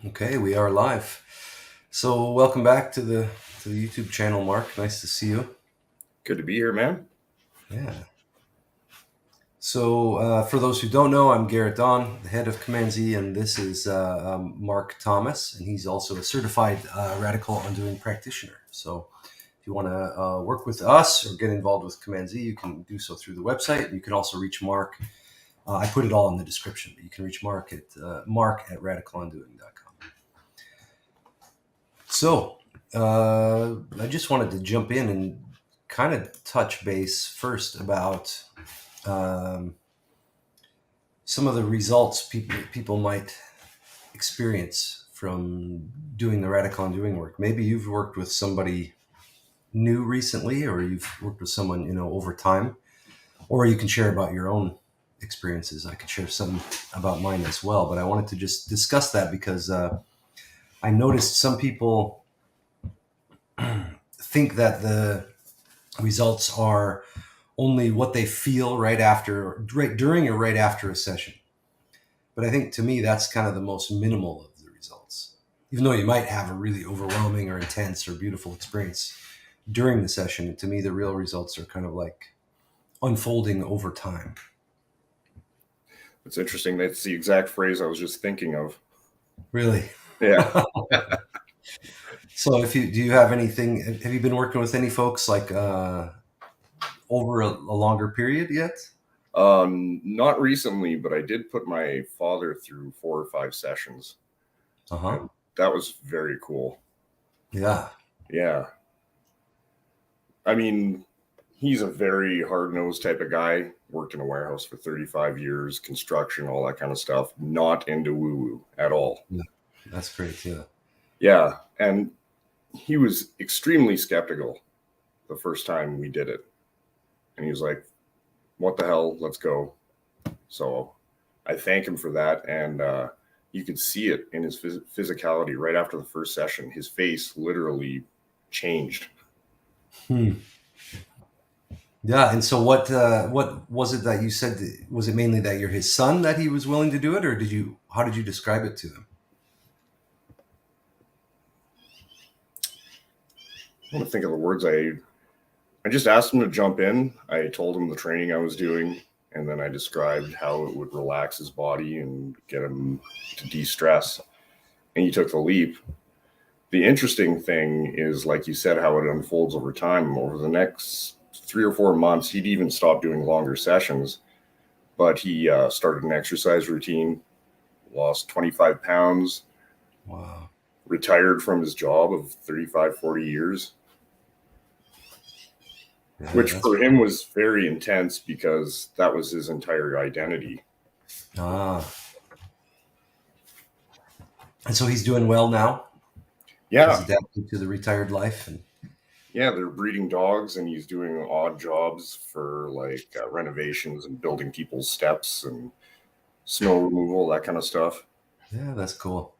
Okay, we are live. So welcome back to the YouTube channel, Mark. Nice to see you. Good to be here, man. Yeah. So for those who don't know, I'm Garrett Daun, the head of Command Z, and this is Mark Thomas, and he's also a certified radical undoing practitioner. So if you want to work with us or get involved with Command Z, you can do so through the website. You can also reach Mark. I put it all in the description, but you can reach Mark at mark@radicalundoing.com. So, I just wanted to jump in and kind of touch base first about um, some of the results people might experience from doing the radical undoing work. Maybe you've worked with somebody new recently, or you've worked with someone over time, or you can share about your own experiences. I could share some about mine as well, but I wanted to just discuss that because I noticed some people think that the results are only what they feel right during or right after a session. But I think to me, that's kind of the most minimal of the results. Even though you might have a really overwhelming or intense or beautiful experience during the session, to me, the real results are kind of like unfolding over time. It's interesting. That's the exact phrase I was just thinking of. Really. Yeah. So, if you do you have anything? Have you been working with any folks like over a longer period yet? Not recently, but I did put my father through 4 or 5 sessions, Uh huh. and that was very cool. Yeah. Yeah. I mean, he's a very hard-nosed type of guy. Worked in a warehouse for 35 years, construction, all that kind of stuff. Not into woo-woo at all. Yeah. That's great. Yeah. Yeah. And he was extremely skeptical the first time we did it. And he was like, what the hell? Let's go. So I thank him for that. And you could see it in his physicality right after the first session. His face literally changed. Hmm. Yeah, and so what was it that you said? Was it mainly that you're his son that he was willing to do it, or did you? How did you describe it to him? I want to think of the words. I just asked him to jump in. I told him the training I was doing, and then I described how it would relax his body and get him to de-stress. And he took the leap. The interesting thing is, like you said, how it unfolds over time. Over the next 3 or 4 months, he'd even stop doing longer sessions, but he started an exercise routine, lost 25 pounds, Wow. retired from his job of 35, 40 years, Yeah, which that's for him was very intense because that was his entire identity. ah. And so he's doing well now. He's Yeah. adapted to the retired life, and Yeah, they're breeding dogs, and he's doing odd jobs for like renovations and building people's steps and snow removal, that kind of stuff. yeah, that's cool.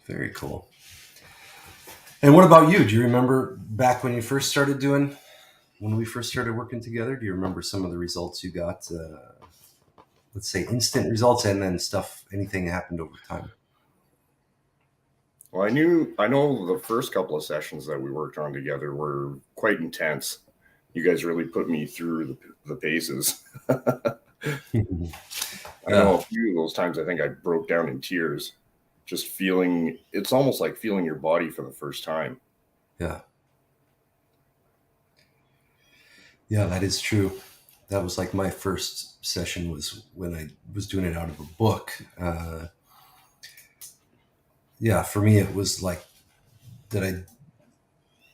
Very cool. And what about you? Do you remember back when you first started doing when we first started working together? Do you remember some of the results you got? Let's say instant results, and then stuff. Anything happened over time? Well, I know the first couple of sessions that we worked on together were quite intense. You guys really put me through the paces. I know Yeah, a few of those times I think I broke down in tears, just feeling it's almost like feeling your body for the first time. yeah. Yeah, that is true. That was like my first session was when I was doing it out of a book. Yeah, for me, it was like that I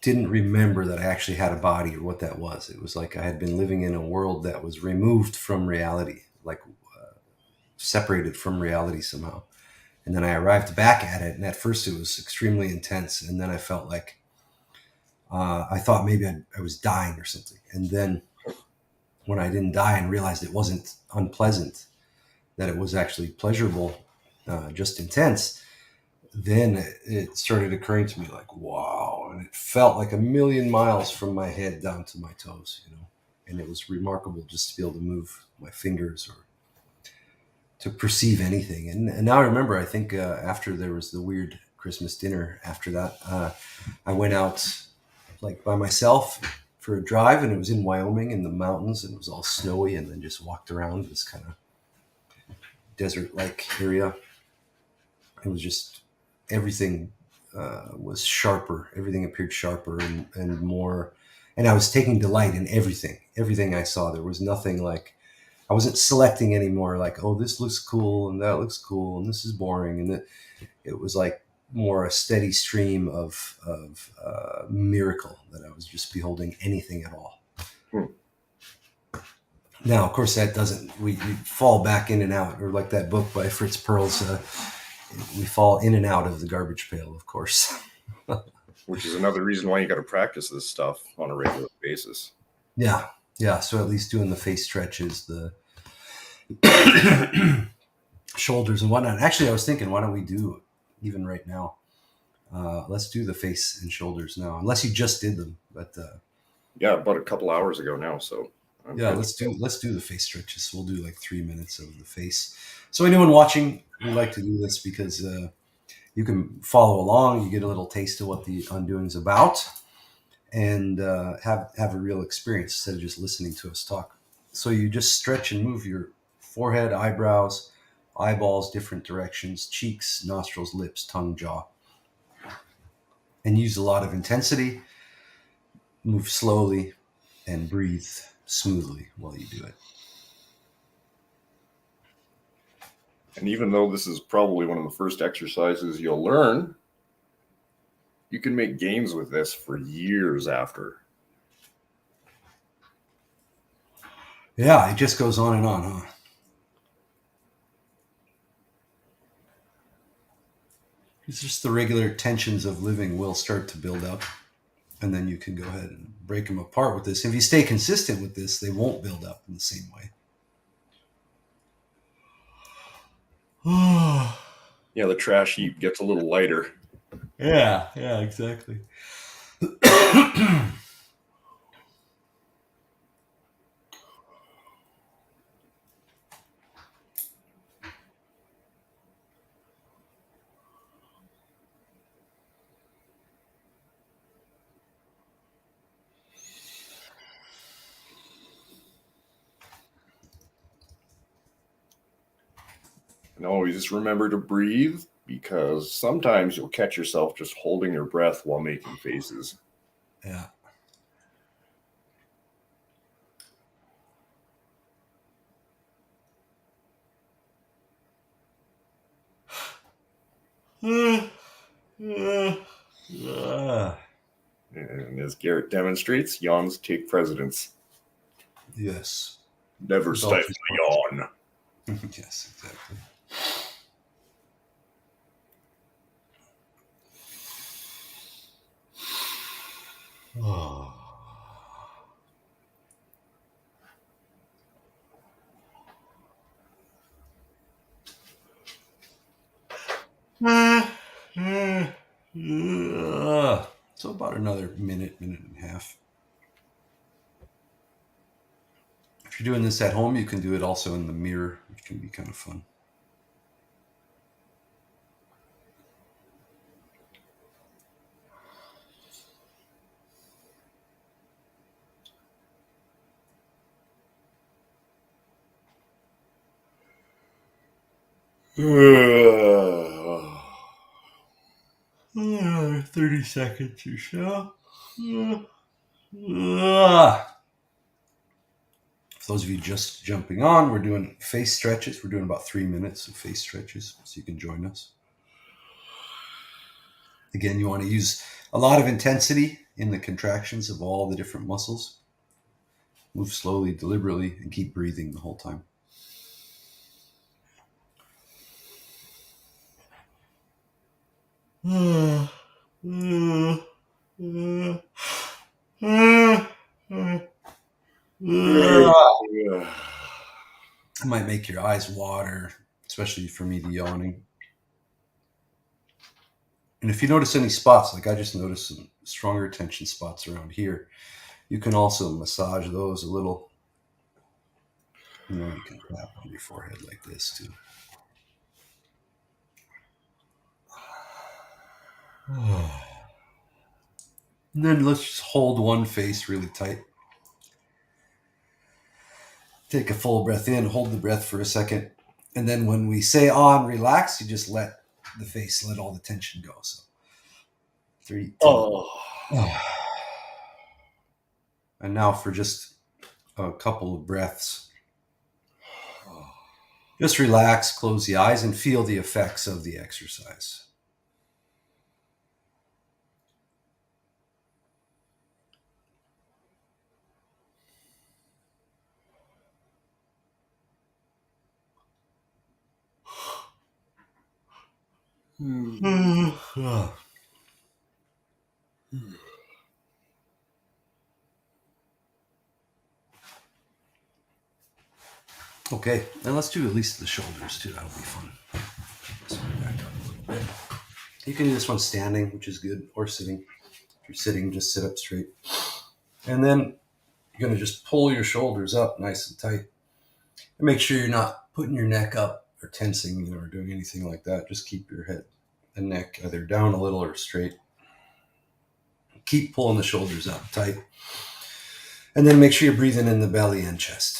didn't remember that I actually had a body or what that was. It was like I had been living in a world that was removed from reality, like separated from reality somehow. And then I arrived back at it, and at first it was extremely intense. And then I felt like I thought maybe I was dying or something. And then when I didn't die and realized it wasn't unpleasant, that it was actually pleasurable, just intense, then it started occurring to me like, wow. And it felt like a million miles from my head down to my toes. And it was remarkable just to be able to move my fingers or to perceive anything. And now I remember, I think after there was the weird Christmas dinner after that, I went out like by myself for a drive, and it was in Wyoming in the mountains, and it was all snowy, and then just walked around this kind of desert like area. It was just everything was sharper. Everything appeared sharper and more. And I was taking delight in everything. Everything I saw. There was nothing like I wasn't selecting anymore. Like, oh, this looks cool and that looks cool and this is boring. And it was like more a steady stream of miracle that I was just beholding anything at all. Hmm. Now, of course, that doesn't. We fall back in and out, or like that book by Fritz Perls. We fall in and out of the garbage pail, of course. Which is another reason why you got to practice this stuff on a regular basis. Yeah, yeah. So at least doing the face stretches, the shoulders and whatnot. Actually, I was thinking, why don't we do even right now? Let's do the face and shoulders now, unless you just did them. But yeah, about a couple hours ago now. So yeah, let's do the face stretches. We'll do like 3 minutes of the face. So anyone watching, we like to do this because you can follow along. You get a little taste of what the undoing is about, and have a real experience instead of just listening to us talk. So you just stretch and move your forehead, eyebrows, eyeballs, different directions, cheeks, nostrils, lips, tongue, jaw, and use a lot of intensity. Move slowly and breathe smoothly while you do it. And even though this is probably one of the first exercises you'll learn, you can make gains with this for years after. Yeah, it just goes on and on, huh? It's just the regular tensions of living will start to build up, and then you can go ahead and break them apart with this. If you stay consistent with this, they won't build up in the same way. Yeah, the trash heap gets a little lighter. Yeah, exactly. And always just remember to breathe, because sometimes you'll catch yourself just holding your breath while making faces. Yeah. And as Garrett demonstrates, yawns take precedence. Yes. Never stifle a yawn. Yes, exactly. Oh. So about another minute and a half. If you're doing this at home, you can do it also in the mirror, which can be kind of fun. Uh, 30 seconds or so. For those of you just jumping on, we're doing face stretches. We're doing about 3 minutes of face stretches, so you can join us. Again, you want to use a lot of intensity in the contractions of all the different muscles. Move slowly, deliberately, and keep breathing the whole time. It might make your eyes water, especially for me, the yawning. And if you notice any spots, like I just noticed some stronger tension spots around here, you can also massage those a little. You can tap on your forehead like this too. And then let's just hold one face really tight. Take a full breath in, hold the breath for a second. And then when we say on, relax, you just let the face, let all the tension go. So 3, 2. And now for just a couple of breaths, just relax, close the eyes, and feel the effects of the exercise. Okay, and let's do at least the shoulders too. That'll be fun. So back up a little bit. You can do this one standing, which is good, or sitting. If you're sitting, just sit up straight. And then you're going to just pull your shoulders up nice and tight. And make sure you're not putting your neck up or tensing, or doing anything like that. Just keep your head and neck either down a little or straight. Keep pulling the shoulders up tight. And then make sure you're breathing in the belly and chest.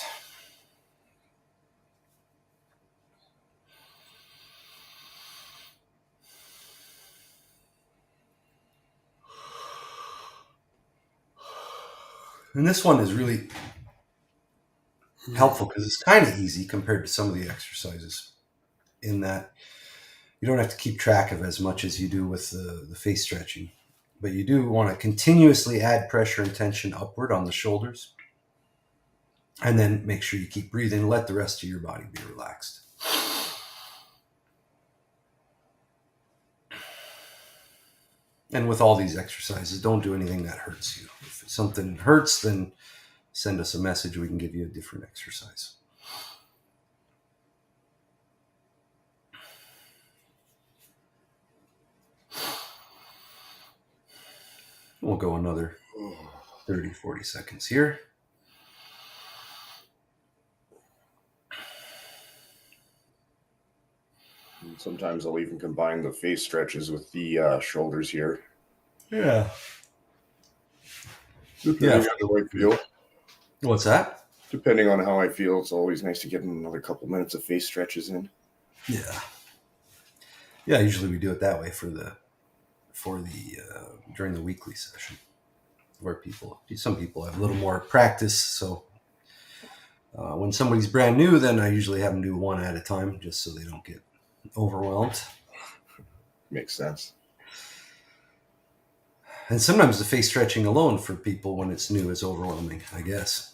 And this one is really helpful because it's kind of easy compared to some of the exercises, in that you don't have to keep track of as much as you do with the face stretching. But you do want to continuously add pressure and tension upward on the shoulders. And then make sure you keep breathing. Let the rest of your body be relaxed. And with all these exercises, don't do anything that hurts you. If something hurts, then send us a message. We can give you a different exercise. We'll go another 30, 40 seconds here. Sometimes I'll even combine the face stretches with the shoulders here. Yeah. Depending on how I feel. What's that? Depending on how I feel, it's always nice to get another couple minutes of face stretches in. Yeah. Yeah, usually we do it that way for the during the weekly session, where some people have a little more practice. So when somebody's brand new, then I usually have them do one at a time, just so they don't get overwhelmed. Makes sense. And sometimes the face stretching alone for people when it's new is overwhelming, I guess.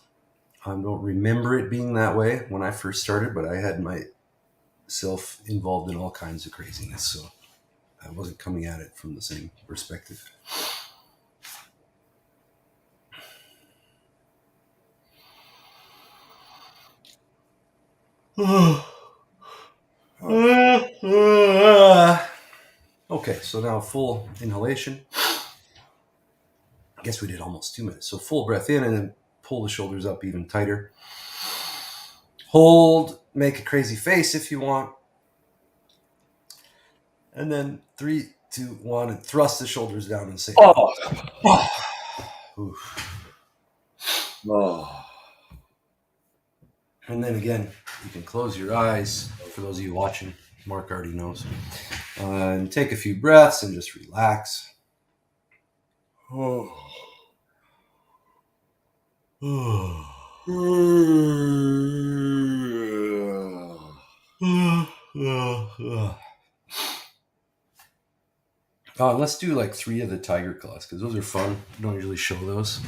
I don't remember it being that way when I first started, but I had myself involved in all kinds of craziness, so I wasn't coming at it from the same perspective. Okay, so now full inhalation. I guess we did almost 2 minutes. So full breath in and then pull the shoulders up even tighter. Hold, make a crazy face if you want. And then 3, 2, 1, and thrust the shoulders down and say, Oh. And then again, you can close your eyes. For those of you watching, Mark already knows. And take a few breaths and just relax. Let's do like 3 of the tiger claws, because those are fun. I don't usually show those.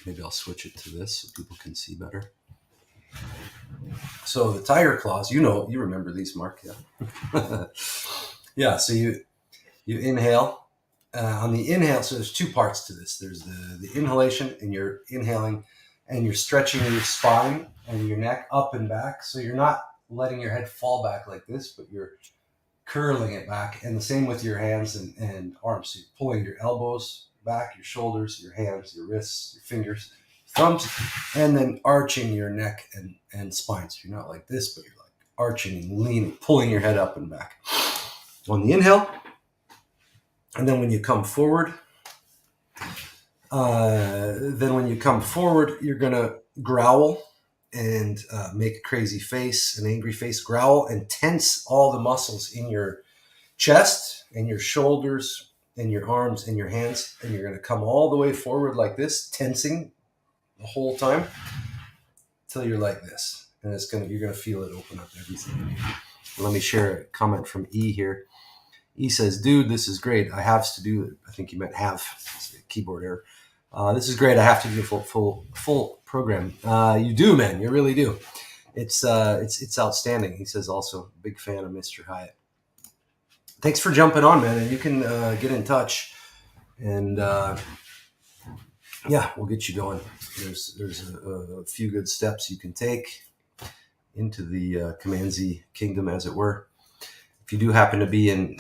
Maybe I'll switch it to this so people can see better. So the tiger claws, you remember these, Mark, yeah. Yeah, so you inhale. On the inhale, so there's 2 parts to this. There's the inhalation, and you're inhaling, and you're stretching your spine and your neck up and back. So you're not letting your head fall back like this, but you're curling it back. And the same with your hands and arms. So you're pulling your elbows back, your shoulders, your hands, your wrists, your fingers, thumbs, and then arching your neck and spine. So you're not like this, but you're like arching and leaning, pulling your head up and back. On the inhale, And then when you come forward, you're going to growl and make a crazy face, an angry face, growl, and tense all the muscles in your chest and your shoulders and your arms and your hands. And you're going to come all the way forward like this, tensing the whole time until you're like this. And you're going to feel it open up everything. Let me share a comment from E here. E says, dude, this is great. I have to do it. I think you meant have. Keyboard error. This is great. I have to do a full program. You do, man. You really do. It's outstanding. He says also, big fan of Mr. Hyatt. Thanks for jumping on, man. And you can get in touch, and we'll get you going. There's a few good steps you can take into the Comanzi kingdom, as it were. If you do happen to be in,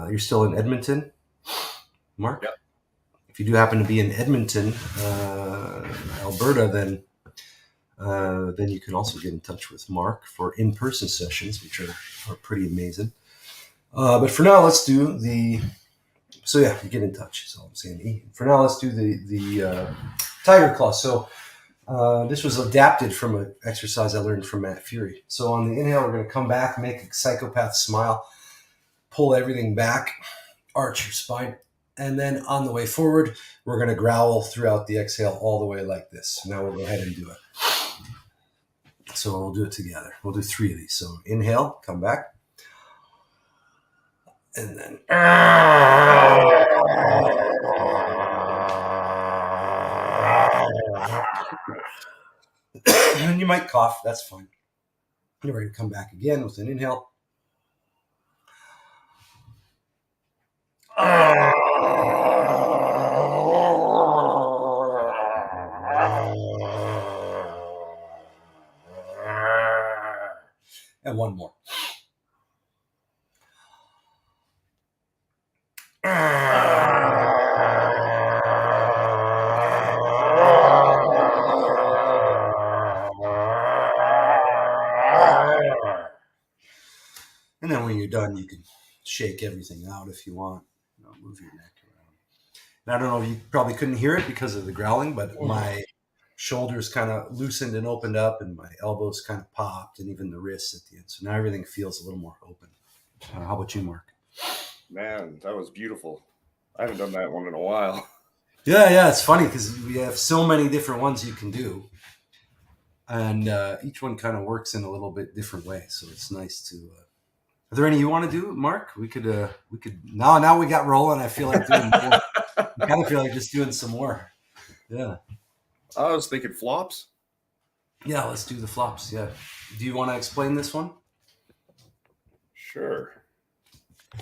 you're still in Edmonton, Mark? Yep. If you do happen to be in Edmonton, Alberta, then you can also get in touch with Mark for in-person sessions, which are pretty amazing. But for now, let's do you get in touch. Is all I'm saying. For now, let's do the Tiger Claw. So this was adapted from an exercise I learned from Matt Fury. So on the inhale, we're going to come back, make a psychopath smile, pull everything back, arch your spine. And then on the way forward, we're going to growl throughout the exhale all the way like this. Now we'll go ahead and do it. So we'll do it together. We'll do 3 of these. So inhale, come back. And then. And you might cough. That's fine. And we're going to come back again with an inhale. And one more. And then when you're done, you can shake everything out if you want. Move your neck around. And I don't know, you probably couldn't hear it because of the growling, but my shoulders kind of loosened and opened up, and my elbows kind of popped, and even the wrists at the end. So now everything feels a little more open. How about you, Mark? Man, that was beautiful. I haven't done that one in a while. Yeah, it's funny because we have so many different ones you can do, and each one kind of works in a little bit different way. So it's nice to. Are there any you want to do, Mark? We could. Now we got rolling. I feel like doing more. I kind of feel like just doing some more. Yeah. I was thinking flops. Yeah, let's do the flops. Yeah. Do you want to explain this one? Sure. I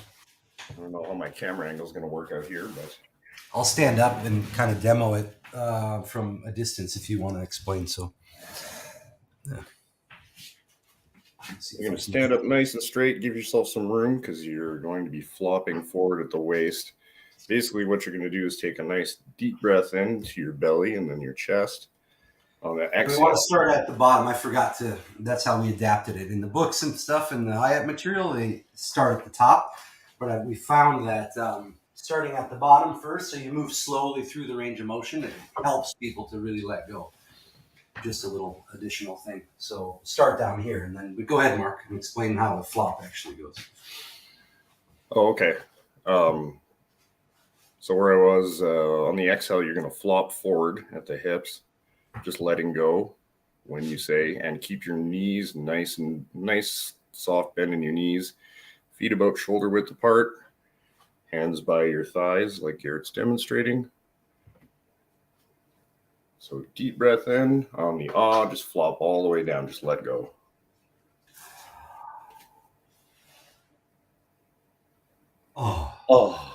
don't know how my camera angle is going to work out here, but I'll stand up and kind of demo it from a distance if you want to explain. So, yeah. You're going to stand up nice and straight, give yourself some room because you're going to be flopping forward at the waist. Basically, what you're going to do is take a nice deep breath into your belly and then your chest. On the exhale, we want to start at the bottom. I forgot to. That's how we adapted it in the books and stuff. And the Hyatt material, they start at the top. But we found that starting at the bottom first, so you move slowly through the range of motion, it helps people to really let go. Just a little additional thing. So start down here, and then we go ahead, Mark, and explain how the flop actually goes. Oh, okay. So where I was on the exhale, you're going to flop forward at the hips, just letting go when you say, and keep your knees nice, soft bend in your knees, feet about shoulder width apart, hands by your thighs like Garrett's demonstrating. So deep breath in. On the just flop all the way down. Just let go. Oh.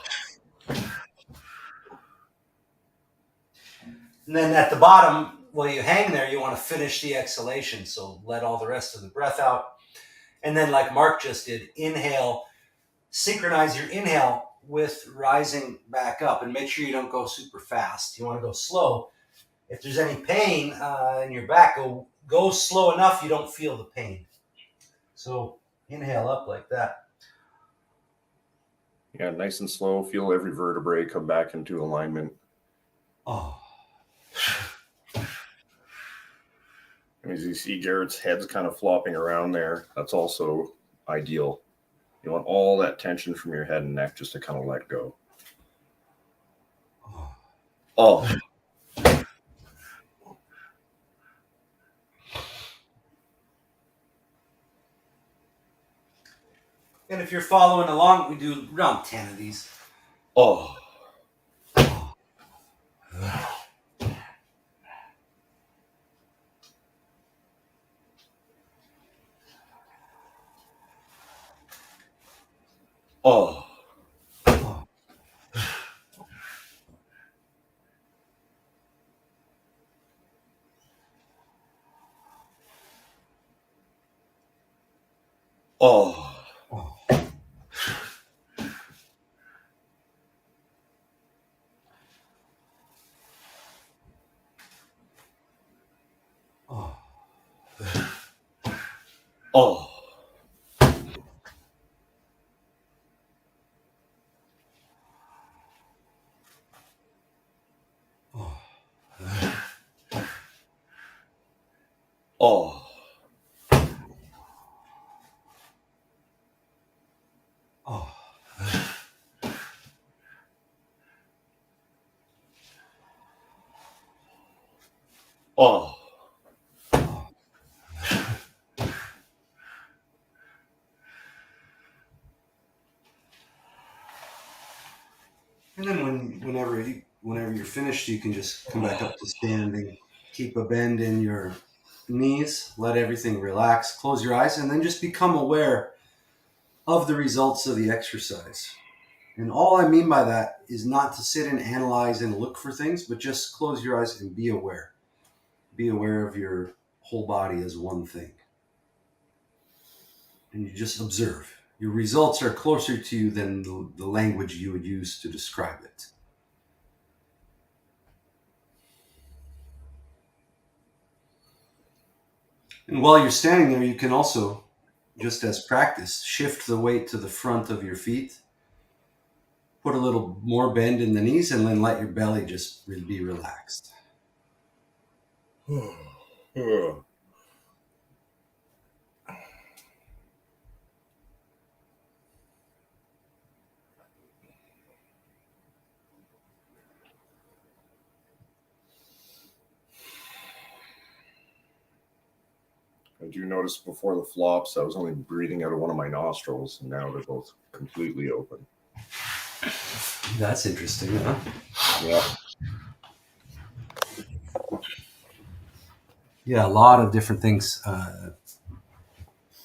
And then at the bottom, while you hang there, you want to finish the exhalation. So let all the rest of the breath out. And then like Mark just did, inhale, synchronize your inhale with rising back up, and make sure you don't go super fast. You want to go slow. If there's any pain in your back, go slow enough you don't feel the pain. So inhale up like that. Yeah, nice and slow. Feel every vertebrae come back into alignment. Oh. As you see Garrett's head's kind of flopping around there, that's also ideal. You want all that tension from your head and neck just to kind of let go. Oh. And if you're following along, we do around 10 of these. Oh. Oh. Oh. Oh. Oh. Oh. Oh. Oh. Oh. Oh. And then whenever you're finished, you can just come back up to standing. Keep a bend in your knees. Let everything relax. Close your eyes, and then just become aware of the results of the exercise. And all I mean by that is not to sit and analyze and look for things, but just close your eyes and be aware. Be aware of your whole body as one thing. And you just observe. Your results are closer to you than the language you would use to describe it. And while you're standing there, you can also, just as practice, shift the weight to the front of your feet, put a little more bend in the knees, and then let your belly just be relaxed. I do notice before the flops, I was only breathing out of one of my nostrils, and now they're both completely open. That's interesting, huh? Yeah. Yeah, a lot of different things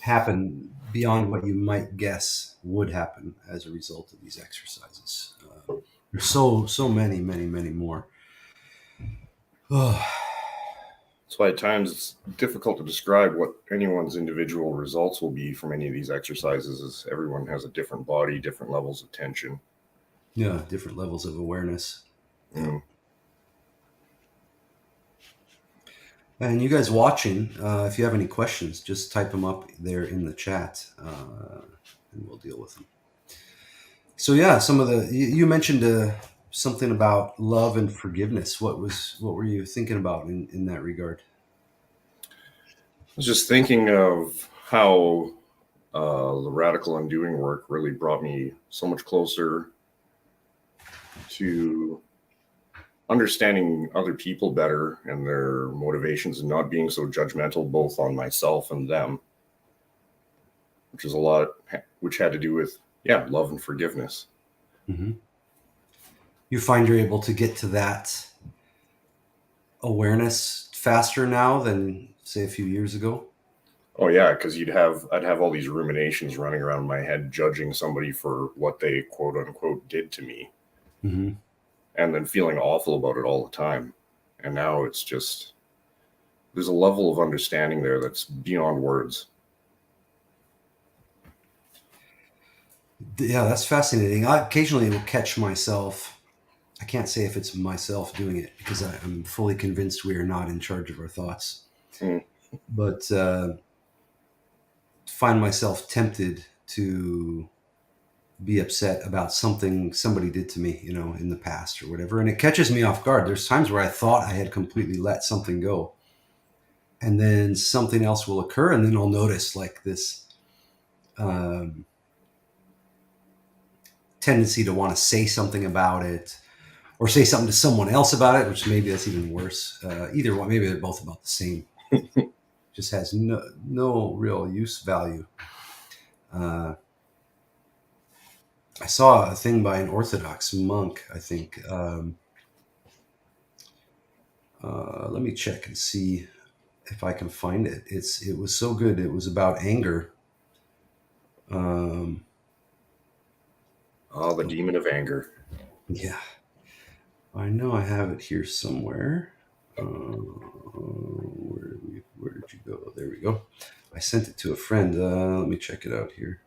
happen beyond what you might guess would happen as a result of these exercises. There's so many more. That's why at times it's difficult to describe what anyone's individual results will be from any of these exercises, as everyone has a different body, different levels of tension. Yeah, different levels of awareness. Mm. And you guys watching, if you have any questions, just type them up there in the chat, and we'll deal with them. So yeah, some of the you mentioned something about love and forgiveness. What were you thinking about in that regard? I was just thinking of how the radical undoing work really brought me so much closer to understanding other people better and their motivations and not being so judgmental both on myself and them, which is a lot, which had to do with, yeah, love and forgiveness. Mm-hmm. You find you're able to get to that awareness faster now than say a few years ago? Oh yeah, because I'd have all these ruminations running around my head, judging somebody for what they quote unquote did to me, Mm-hmm. and then feeling awful about it all the time. And now it's just there's a level of understanding there that's beyond words. Yeah, that's fascinating. I occasionally will catch myself. I can't say if it's myself doing it because I'm fully convinced we are not in charge of our thoughts. Mm. But find myself tempted to be upset about something somebody did to me, in the past or whatever. And it catches me off guard. There's times where I thought I had completely let something go, and then something else will occur, and then I'll notice like this um, tendency to want to say something about it, or say something to someone else about it, which maybe that's even worse. Either one, maybe they're both about the same. Just has no real use value. Uh, I saw a thing by an Orthodox monk, I think. Let me check and see if I can find it. It was so good. It was about anger. Um, Oh, the demon of anger. yeah, I know I have it here somewhere. Where did you go? There we go. I sent it to a friend. Let me check it out here.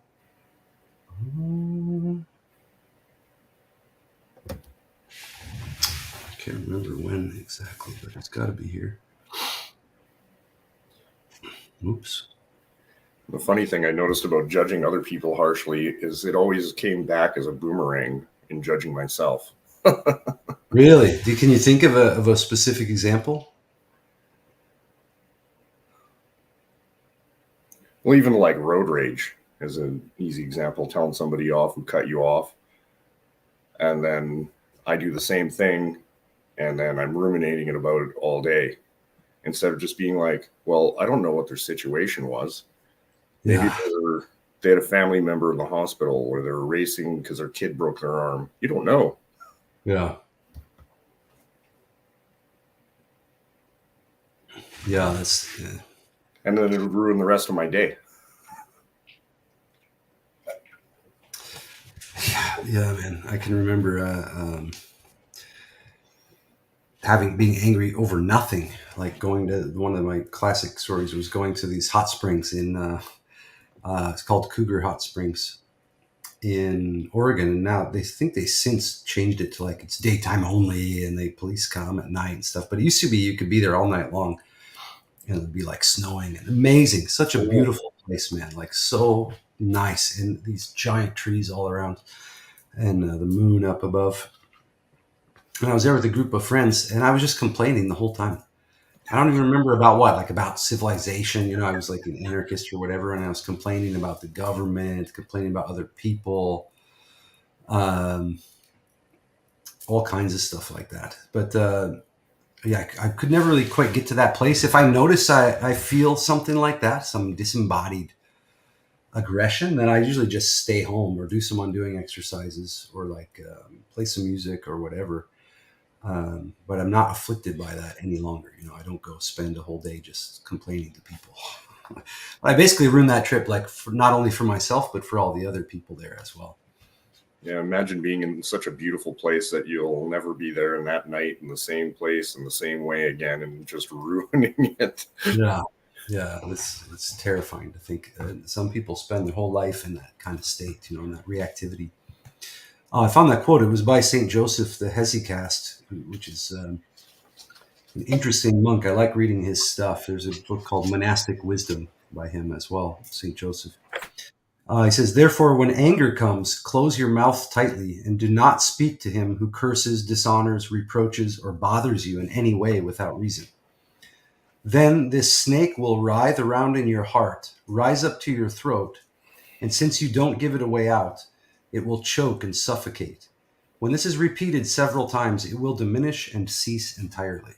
I can't remember when exactly, but it's got to be here. Oops. The funny thing I noticed about judging other people harshly is it always came back as a boomerang in judging myself. Really? Can you think of a specific example? Well, even like road rage is an easy example, telling somebody off who cut you off. And then I do the same thing, and then I'm ruminating about it all day instead of just being like, well, I don't know what their situation was. Maybe Yeah. they had a family member in the hospital, or they're racing because their kid broke their arm. You don't know. Yeah. Yeah. That's. Yeah. And then it would ruin the rest of my day. Yeah, man. I can remember being angry over nothing. Like going to one of my classic stories was going to these hot springs in. It's called Cougar Hot Springs in Oregon, and now they think they since changed it to like it's daytime only, and the police come at night and stuff. But it used to be you could be there all night long, and it'd be like snowing and amazing. Such a beautiful place, man. Like so nice, and these giant trees all around, and the moon up above. And I was there with a group of friends, and I was just complaining the whole time. I don't even remember about what, like about civilization. I was like an anarchist or whatever, and I was complaining about the government, complaining about other people, um, all kinds of stuff like that. But yeah, I could never really quite get to that place. If I notice I feel something like that, some disembodied aggression, then I usually just stay home or do some undoing exercises or like play some music or whatever. But I'm not afflicted by that any longer. I don't go spend a whole day just complaining to people. I basically ruined that trip, like not only for myself, but for all the other people there as well. Yeah, imagine being in such a beautiful place that you'll never be there in that night in the same place in the same way again, and just ruining it. Yeah. Yeah, it's terrifying to think. Some people spend their whole life in that kind of state, in that reactivity. I found that quote. It was by Saint Joseph the Hesychast, which is an interesting monk. I like reading his stuff. There's a book called Monastic Wisdom by him as well, Saint Joseph. He says, therefore, when anger comes, close your mouth tightly and do not speak to him who curses, dishonors, reproaches, or bothers you in any way without reason. Then this snake will writhe around in your heart, rise up to your throat, and since you don't give it a way out, it will choke and suffocate. When this is repeated several times, it will diminish and cease entirely.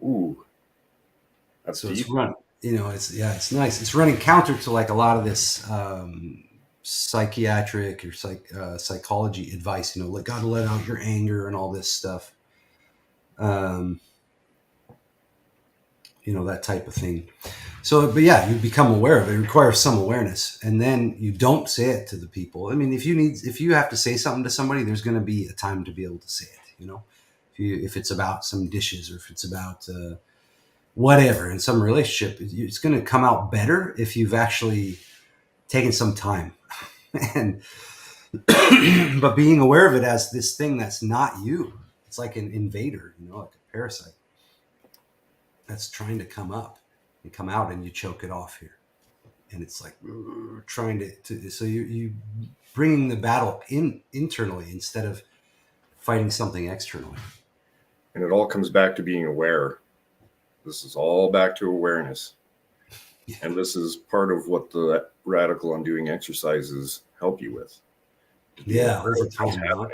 Ooh, that's So deep. it's nice. It's running counter to like a lot of this psychiatric or psychology advice. Like got to let out your anger and all this stuff. Um, that type of thing. So, but yeah, you become aware of it. It requires some awareness, and then you don't say it to the people. I mean, if you have to say something to somebody, there's going to be a time to be able to say it. If it's about some dishes or if it's about whatever in some relationship, it's going to come out better if you've actually taken some time. And but being aware of it as this thing that's not you, it's like an invader, like a parasite that's trying to come up. and come out, and you choke it off here. And it's like trying so you bringing the battle internally instead of fighting something externally. And it all comes back to being aware. This is all back to awareness. Yeah. And this is part of what the radical undoing exercises help you with. Yeah, over time. Huh?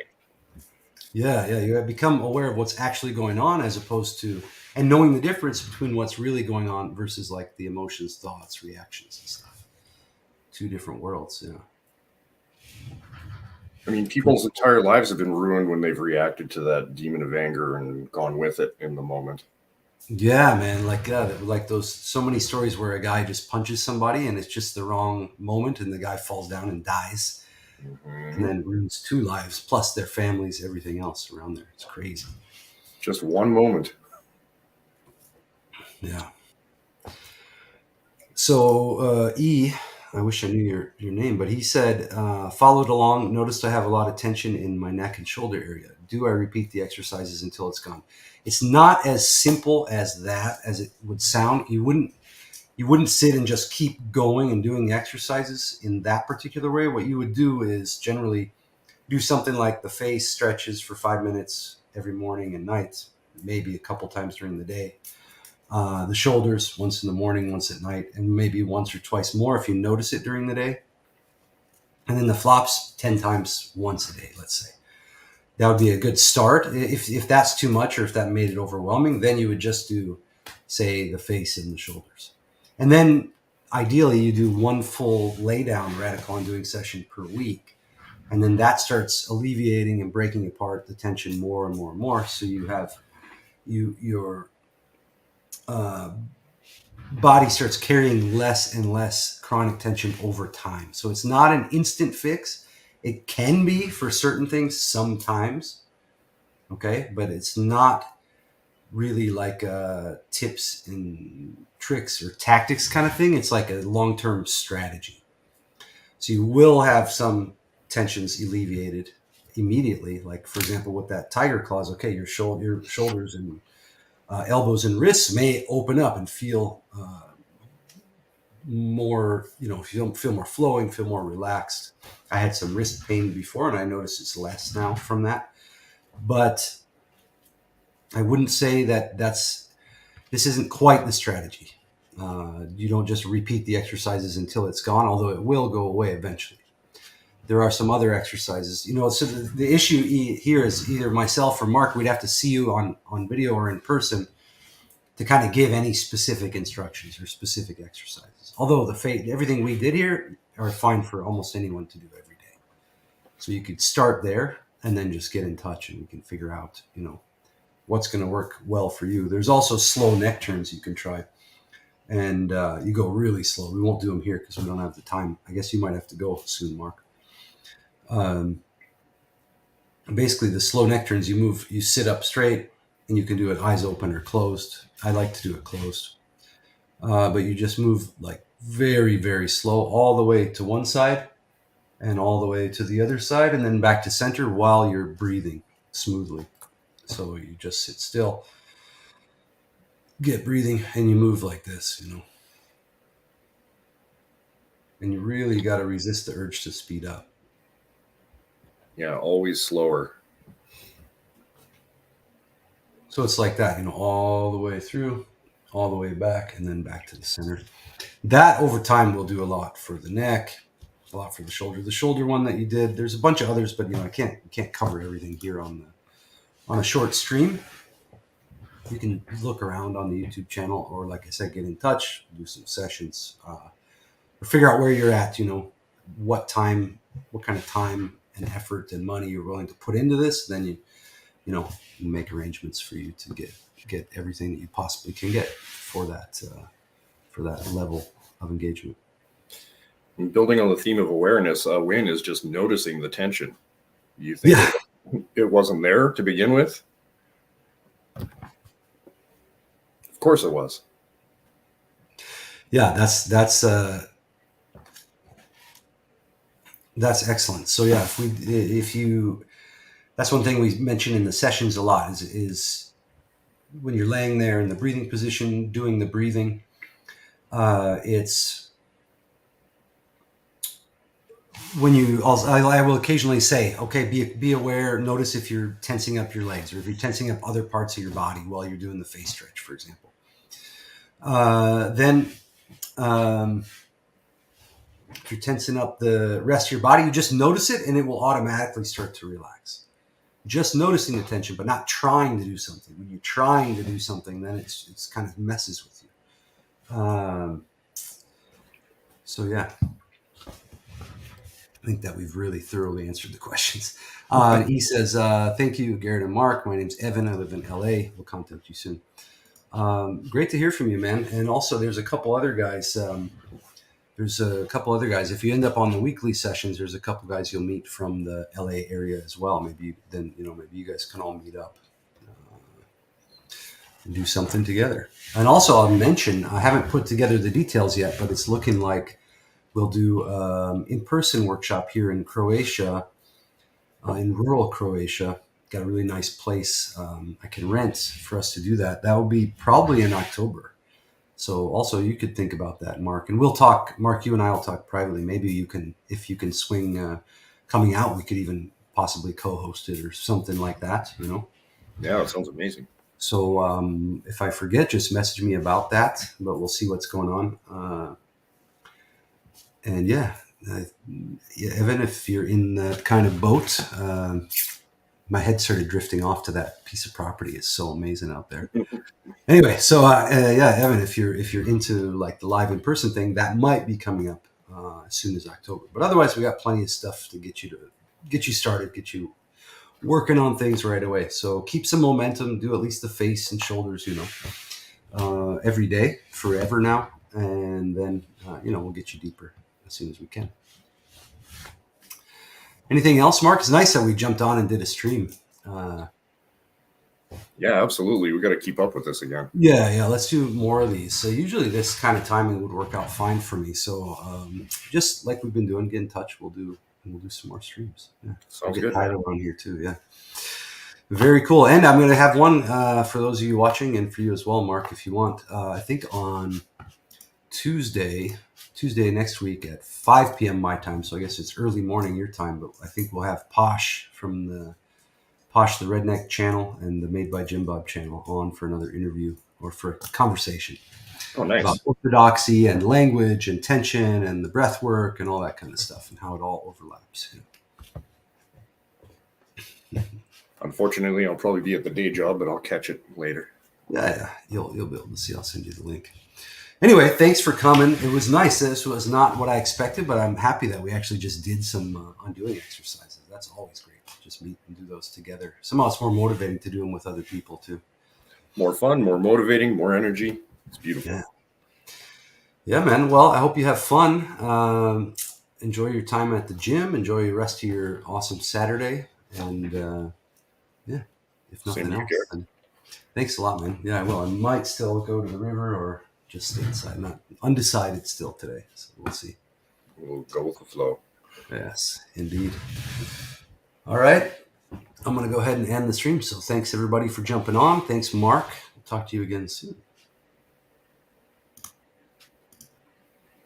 Yeah, you have become aware of what's actually going on, as opposed to, and knowing the difference between what's really going on versus like the emotions, thoughts, reactions, and stuff. Two different worlds. Yeah. I mean, people's entire lives have been ruined when they've reacted to that demon of anger and gone with it in the moment. Yeah, man. Like those so many stories where a guy just punches somebody and it's just the wrong moment, and the guy falls down and dies, and then ruins 2 lives plus their families, everything else around there. It's crazy. Just one moment. Yeah. So I wish I knew your name, but he said, followed along, noticed I have a lot of tension in my neck and shoulder area. Do I repeat the exercises until it's gone? It's not as simple as that as it would sound. You wouldn't sit and just keep going and doing the exercises in that particular way. What you would do is generally do something like the face stretches for 5 minutes every morning and night, maybe a couple times during the day. The shoulders once in the morning, once at night, and maybe once or twice more if you notice it during the day. And then the flops 10 times once a day, let's say. That would be a good start. If that's too much, or if that made it overwhelming, then you would just do, say, the face and the shoulders. And then ideally you do one full lay down radical undoing session per week. And then that starts alleviating and breaking apart the tension more and more and more. So you have your body starts carrying less and less chronic tension over time. So it's not an instant fix. It can be for certain things sometimes, okay? But it's not really like tips and tricks or tactics kind of thing. It's like a long-term strategy. So you will have some tensions alleviated immediately. Like, for example, with that tiger claws, okay, your shoulders and elbows and wrists may open up and feel more, feel more flowing, feel more relaxed. I had some wrist pain before, and I notice it's less now from that. But I wouldn't say that this isn't quite the strategy. You don't just repeat the exercises until it's gone, although it will go away eventually. There are some other exercises, so the issue here is either myself or Mark, we'd have to see you on video or in person to kind of give any specific instructions or specific exercises. Although everything we did here are fine for almost anyone to do every day. So you could start there and then just get in touch, and we can figure out, what's going to work well for you. There's also slow neck turns you can try. And you go really slow. We won't do them here because we don't have the time. I guess you might have to go soon, Mark. Basically, the slow neck turns, you sit up straight, and you can do it eyes open or closed. I like to do it closed. But you just move like very, very slow all the way to one side and all the way to the other side, and then back to center while you're breathing smoothly. So you just sit still, get breathing, and you move like this, And you really got to resist the urge to speed up. Yeah, always slower. So it's like that, all the way through, all the way back, and then back to the center. That over time will do a lot for the neck, a lot for the shoulder. The shoulder one that you did, there's a bunch of others, but I can't cover everything here on a short stream. You can look around on the YouTube channel, or like I said, get in touch, do some sessions, or figure out where you're at. What kind of time and effort and money you're willing to put into this. Then you make arrangements for you to get everything that you possibly can get for that level of engagement. And building on the theme of awareness, a win is just noticing the tension. You think it wasn't there to begin with? Of course it was. Yeah, that's excellent. So yeah, that's one thing we mention in the sessions a lot is when you're laying there in the breathing position, doing the breathing, It's when you also, I will occasionally say, okay, be aware, notice if you're tensing up your legs or if you're tensing up other parts of your body while you're doing the face stretch, for example. Then if you're tensing up the rest of your body, you just notice it and it will automatically start to relax. Just noticing the tension, but not trying to do something. When you're trying to do something, then it's kind of messes with you. So yeah, I think that we've really thoroughly answered the questions. He says, thank you, Garrett and Mark. My name's Evan. I live in LA. We'll contact you soon. Great to hear from you, man. And also there's a couple other guys. If you end up on the weekly sessions, there's a couple guys you'll meet from the LA area as well. Maybe you guys can all meet up and do something together. And also I'll mention, I haven't put together the details yet, but it's looking like we'll do in-person workshop here in Croatia, in rural Croatia. Got a really nice place I can rent for us to do that. That will be probably in October. So also you could think about that, Mark. And we'll talk, Mark, you and I will talk privately. Maybe if you can swing coming out, we could even possibly co-host it or something like that, Yeah, it sounds amazing. So if I forget, just message me about that, but we'll see what's going on. And Evan, if you're in that kind of boat, my head started drifting off to that piece of property. It's so amazing out there. Anyway, so Evan, if you're into like the live in person thing, that might be coming up as soon as October. But otherwise, we got plenty of stuff to get you started, get you working on things right away. So keep some momentum. Do at least the face and shoulders, every day, forever now, and then we'll get you deeper as soon as we can. Anything else, Mark? It's nice that we jumped on and did a stream. Yeah, absolutely. We got to keep up with this again. Yeah. Let's do more of these. So usually this kind of timing would work out fine for me. So just like we've been doing, get in touch. We'll do some more streams. Yeah. Sounds good. Title on here too. Yeah. Very cool. And I'm going to have one for those of you watching and for you as well, Mark, if you want. I think on Tuesday next week at 5 p.m. my time. So I guess it's early morning your time, but I think we'll have Posh from the Redneck channel and the Made by Jim Bob channel on for another interview or for a conversation. Oh, nice. About orthodoxy and language and tension and the breath work and all that kind of stuff and how it all overlaps. Unfortunately, I'll probably be at the day job, but I'll catch it later. Yeah. You'll be able to see. I'll send you the link. Anyway, thanks for coming. It was nice. This was not what I expected, but I'm happy that we actually just did some undoing exercises. That's always great. Just meet and do those together. Somehow it's more motivating to do them with other people too. More fun, more motivating, more energy. It's beautiful. Yeah, man. Well, I hope you have fun. Enjoy your time at the gym. Enjoy the rest of your awesome Saturday. And if nothing else, then thanks a lot, man. Yeah, I will. I might still go to the river or just stay inside. Not undecided still today. So we'll see. We'll go with the flow. Yes, indeed. All right. I'm going to go ahead and end the stream. So thanks everybody for jumping on. Thanks, Mark. We'll talk to you again soon.